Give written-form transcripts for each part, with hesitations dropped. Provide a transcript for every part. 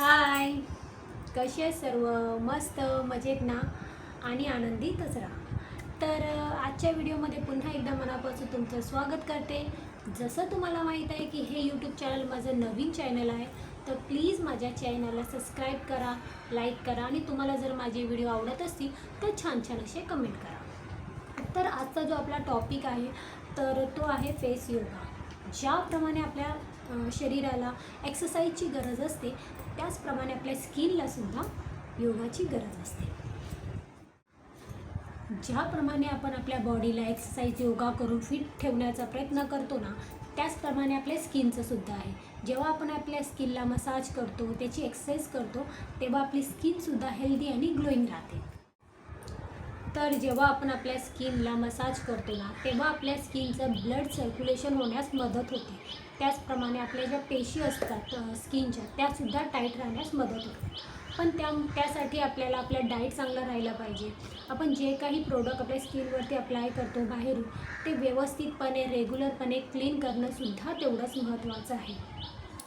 हाय, कसे आहेत सर्व? मस्त मजेत ना? आणि आनंदीतच राहा. तर आजच्या व्हिडिओमध्ये पुन्हा एकदा मनापासून तुमचं स्वागत करते. जसं तुम्हाला माहीत आहे की हे यूट्यूब चॅनल माझं नवीन चॅनल आहे, तर प्लीज माझ्या चॅनलला सबस्क्राईब करा, लाईक करा आणि तुम्हाला जर माझे व्हिडिओ आवडत असतील तर छान छान असे कमेंट करा. तर आजचा जो आपला टॉपिक आहे तर तो आहे फेस योगा. ज्याप्रमाणे आपल्या शरीराला एक्सरसाइजची गरज असते, त्याचप्रमाणे आपल्या स्किनलासुद्धा योगाची गरज असते. ज्याप्रमाणे आपण आपल्या बॉडीला एक्सरसाइज योगा करून फिट ठेवण्याचा प्रयत्न करतो ना, त्याचप्रमाणे आपल्या स्किनचं सुद्धा आहे. जेव्हा आपण आपल्या स्किनला मसाज करतो, त्याची एक्सरसाइज करतो, तेव्हा आपली स्किनसुद्धा हेल्दी आणि ग्लोईंग राहते. तर जेव्हा आपण आपल्या स्किनला मसाज करतो ना, तेव्हा आपल्या स्किनचं ब्लड सर्क्युलेशन होण्यास मदत होते. त्याचप्रमाणे आपल्या ज्या पेशी असतात स्किनच्या, त्यासुद्धा टाईट राहण्यास मदत होते. पण त्यासाठी आपल्याला आपलं डाएट चांगलं राहिलं पाहिजे. आपण जे काही प्रोडक्ट आपल्या स्किनवरती अप्लाय करतो बाहेरून, ते व्यवस्थितपणे रेग्युलरपणे क्लीन करणंसुद्धा तेवढंच महत्त्वाचं आहे.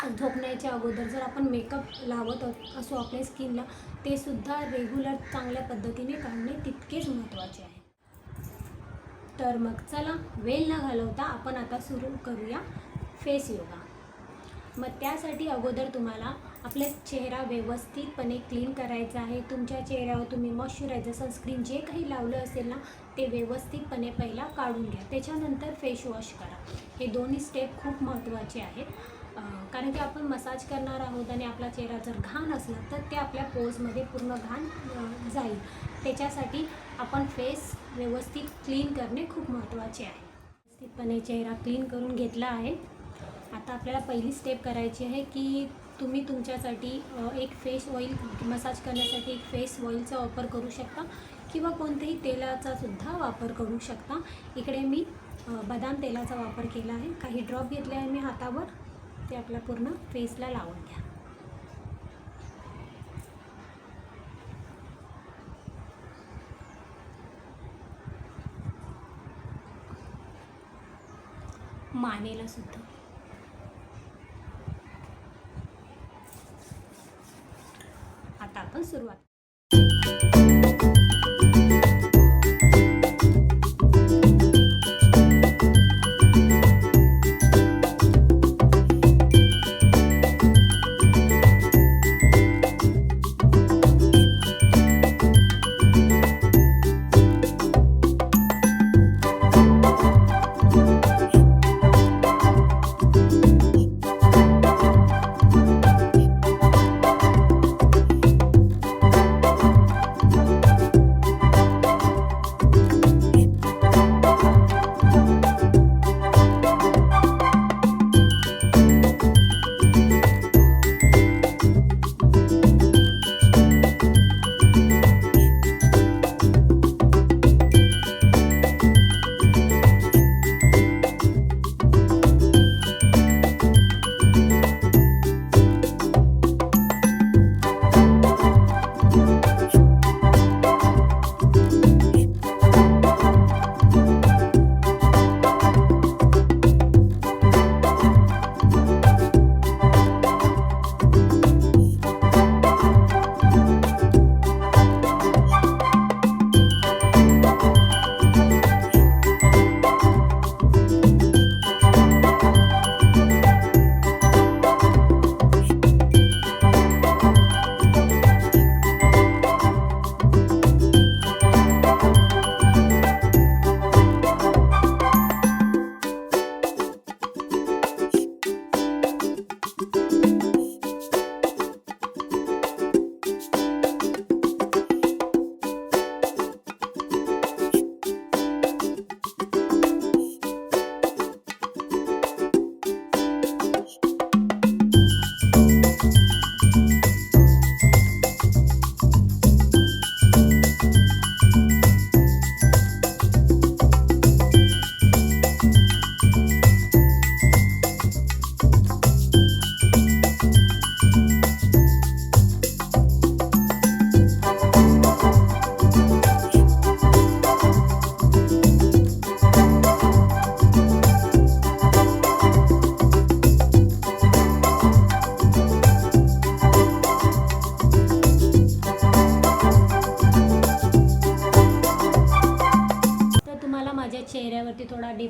झोपण्याच्या अगोदर जर आपण मेकअप लावत असो आपल्या स्किनला, ते सुद्धा रेग्युलर चांगल्या पद्धतीने काढणे तितकेच महत्त्वाचे आहे. तर मग चला वेळ न घालवता आपण आता सुरू करूया फेस योगा. मग त्यासाठी अगोदर तुम्हाला आपला चेहरा व्यवस्थितपणे क्लीन करायचा आहे. तुमच्या चेहऱ्यावर तुम्ही मॉइश्चरायझर, सनस्क्रीन जे काही लावलं असेल ना, ते व्यवस्थितपणे पहिला काढून घ्या. त्याच्यानंतर फेस वॉश करा. हे दोन्ही स्टेप खूप महत्त्वाचे आहेत. कारण की आपण मसाज करणार आहोत आणि आपला चेहरा जर घाण असला तर ते आपल्या पोजमध्ये पूर्ण घाण जाईल. त्याच्यासाठी आपण फेस व्यवस्थित क्लीन करणे खूप महत्त्वाचे आहे. व्यवस्थितपणे चेहरा क्लीन करून घेतला आहे. आता आपल्याला पहिली स्टेप करायची आहे की तुम्ही तुमच्यासाठी एक फेस ऑइल मसाज करण्यासाठी एक फेस ऑइलचा वापर करू शकता किंवा कोणत्याही तेलाचा सुद्धा वापर करू शकता. इकडे मी बदाम तेलाचा वापर केला आहे. काही ड्रॉप घेतले आहे मी हातावर, ते आपल्या पूर्ण फेसला लावून घ्या. मानेला सुद्धा. आता आपण सुरुवात.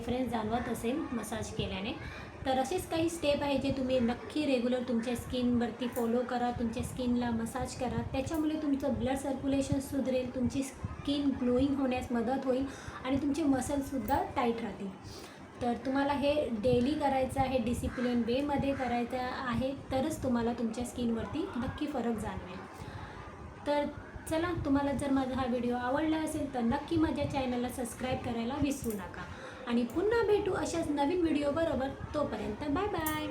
डिफरन्स जाणवत असेल मसाज केल्याने. तर असेच काही स्टेप आहे जे तुम्ही नक्की रेग्युलर तुमच्या स्किनवरती फॉलो करा, तुमच्या स्किनला मसाज करा. त्याच्यामुळे तुमचं ब्लड सर्क्युलेशन सुधरेल, तुमची स्किन ग्लोईंग होण्यास मदत होईल आणि तुमचे मसल्ससुद्धा टाईट राहतील. तर तुम्हाला हे डेली करायचं आहे, डिसिप्लिन वेमध्ये करायचं आहे, तरच तुम्हाला तुमच्या स्किनवरती नक्की फरक जाणवेल. तर चला, तुम्हाला जर माझा हा व्हिडिओ आवडला असेल तर नक्की माझ्या चॅनलला सबस्क्राईब करायला विसरू नका आणि पुन्हा भेटू अशाच नवीन व्हिडिओ बरोबर. तोपर्यंत बाय बाय.